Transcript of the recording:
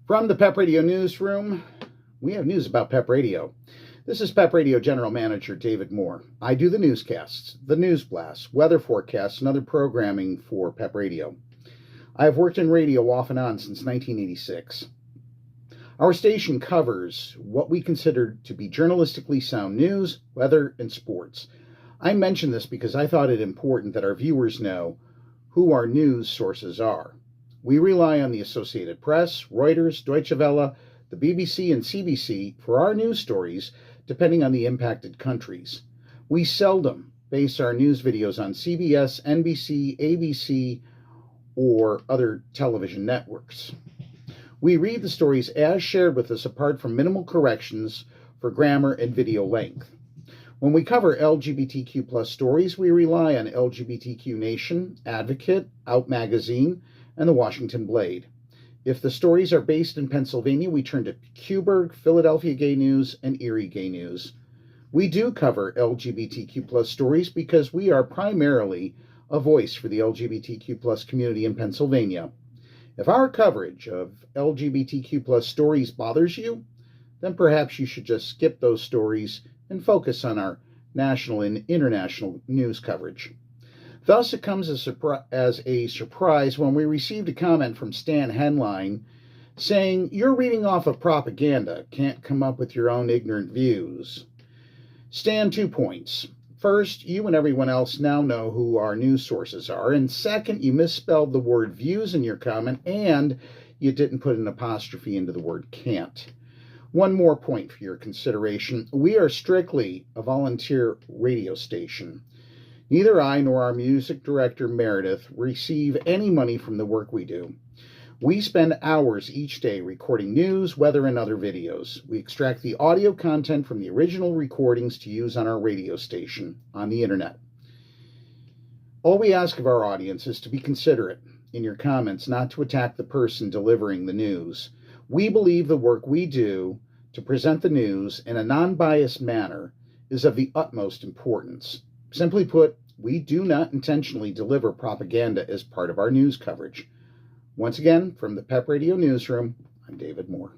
From the PEP Radio Newsroom, we have news about PEP Radio. This is PEP Radio General Manager David Moore. I do the newscasts, the news blasts, weather forecasts, and other programming for PEP Radio. I have worked in radio off and on since 1986. Our station covers what we consider to be journalistically sound news, weather, and sports. I mention this because I thought it important that our viewers know who our news sources are. We rely on the Associated Press, Reuters, Deutsche Welle, the BBC, and CBC for our news stories, depending on the impacted countries. We seldom base our news videos on CBS, NBC, ABC, or other television networks. We read the stories as shared with us apart from minimal corrections for grammar and video length. When we cover LGBTQ+ stories, we rely on LGBTQ Nation, Advocate, Out Magazine, and the Washington Blade. If the stories are based in Pennsylvania, we turn to Cuberg, Philadelphia Gay News, and Erie Gay News. We do cover LGBTQ+ stories because we are primarily a voice for the LGBTQ+ community in Pennsylvania. If our coverage of LGBTQ+ stories bothers you, then perhaps you should just skip those stories and focus on our national and international news coverage. Thus, it comes as a surprise when we received a comment from Stan Henline saying, "You're reading off of propaganda, can't come up with your own ignorant views." Stan, 2 points. First, you and everyone else now know who our news sources are. And second, you misspelled the word views in your comment, and you didn't put an apostrophe into the word can't. One more point for your consideration. We are strictly a volunteer radio station. Neither I nor our music director, Meredith, receive any money from the work we do. We spend hours each day recording news, weather, and other videos. We extract the audio content from the original recordings to use on our radio station on the internet. All we ask of our audience is to be considerate in your comments, not to attack the person delivering the news. We believe the work we do to present the news in a non-biased manner is of the utmost importance. Simply put, we do not intentionally deliver propaganda as part of our news coverage. Once again, from the PEP Radio Newsroom, I'm David Moore.